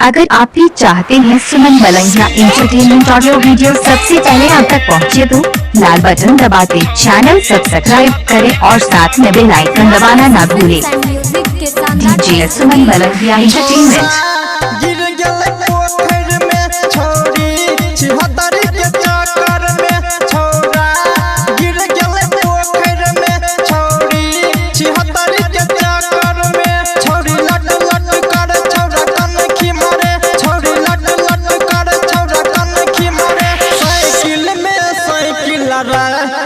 अगर आप भी चाहते हैं सुमन मलंगिया एंटरटेनमेंट ऑडियो वीडियो सबसे पहले आप तक पहुंचे तो लाल बटन दबाते चैनल सब्सक्राइब करें और साथ में बेल आइकन दबाना ना भूलें। DJ Suman Malangiya entertainment.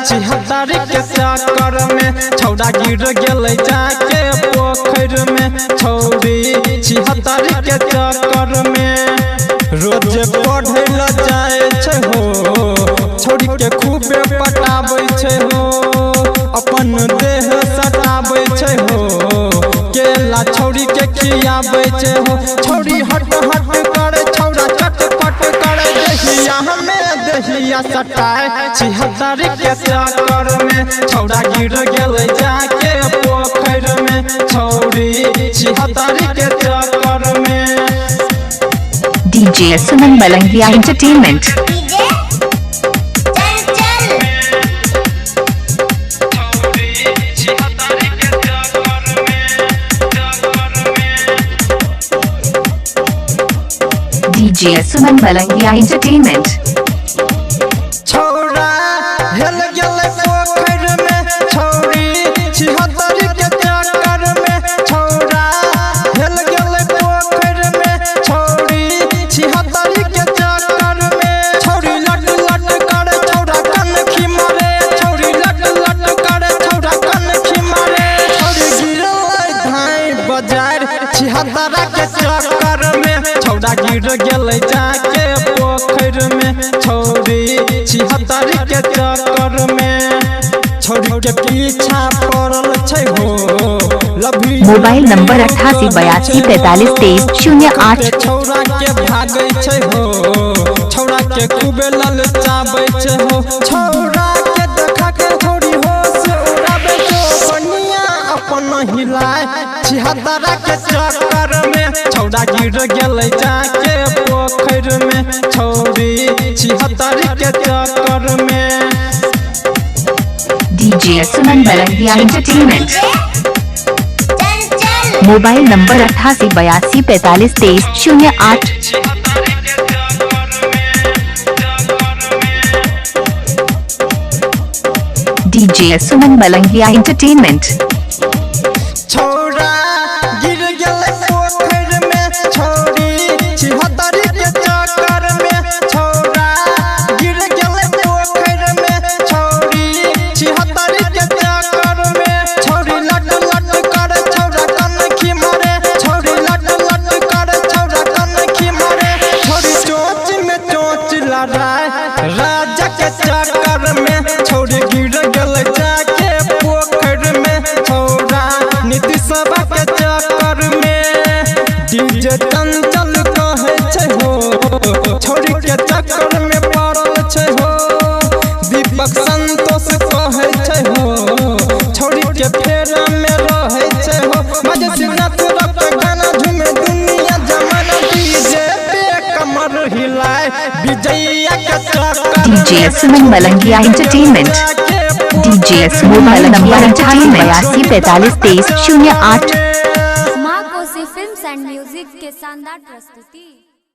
छिहत्तरी के चक्कर में छौड़ा गिर गेलै जाके पोखर में। छौड़ी छिहत्तरी के चक्कर में रोज पढ़े ल जाए छे हो। छौड़ी के खूबे पटाबै छे हो, अपन देह सटाबै छे हो। केला छौड़ी के खियाबै छे हो। छौड़ी हट हट करे छौड़ा चटपट करे दहिया हमें दहिया सटाए। छिहत्तरी के चक्कर में छौड़ा गिर गेलै जाके पोखर में। छौड़ी छिहत्तरी के चक्कर में। DJ Suman Malangiya entertainment. DJ Suman Malangiya entertainment. छौड़ा हेल गेलै पोखर में। छौड़ी छिहत्तरी के चक्कर में। छौड़ा हेल गेलै पोखर में। छौड़ी छिहत्तरी के चक्कर में। छौड़ी लट लट करे छौड़ा कनखी मारे। छौड़ी लट लट करे छौड़ा कनखी मारे। छौड़ी गिरलै धाई बाजार छिहत्तरा के चक्कर में। छौड़ा गिर गेलै जाके पोखर में। छौड़ी छिहत्तरी के चक्कर में। छौड़ी के पीछा पड़ल छै हो। Mobile number 8882432308। छौड़ा के भागै छै हो। छौड़ा के खूबे ललचाबै छै हो। छौड़ा के देखा के छौड़ी होश उड़ाबै छो बनिया अपन हिलाए। छिहत्तरा के चक्कर में छौड़ा गिर गेलै जाके पोखर में। छौड़ी छिहत्तरी के चक्कर में। DJ Suman Malangiya entertainment. Mobile number 8882432308। DJ Suman Malangiya entertainment. छौड़ा गिर गेलै पोखर में। छौड़ी छिहत्तरी के चक्कर में। छौड़ा गिर गेलै पोखर में। छौड़ी छिहत्तरी के चक्कर में। छौड़ी लट लट करे छौड़ा कनखी मारे। छौड़ी लट लट करे छौड़ा कनखी मारे। छौड़ी चोंच में चोंच लड़ाए राजा के चक्कर में। छौड़ी गिर गेलै जाके पोखर में। छौड़ा नीतीशवा के चक्कर में। डीजे चंचल कहे छै हो। छौड़ी के चक्कर में पड़ल छै हो। दीपक संतोष कहे छै हो। छौड़ी के फेरा में रहे छै हो। मजे सिन्नत रख गाना झूमे दुनिया जमाना डीजे पे कमर हिलाए। विजया के चक्कर में DJ Suman Malangiya entertainment. DJ Suman Malangiya entertainment 8882432308। माँ कोसी फिल्म्स एंड म्यूजिक के शानदार प्रस्तुति।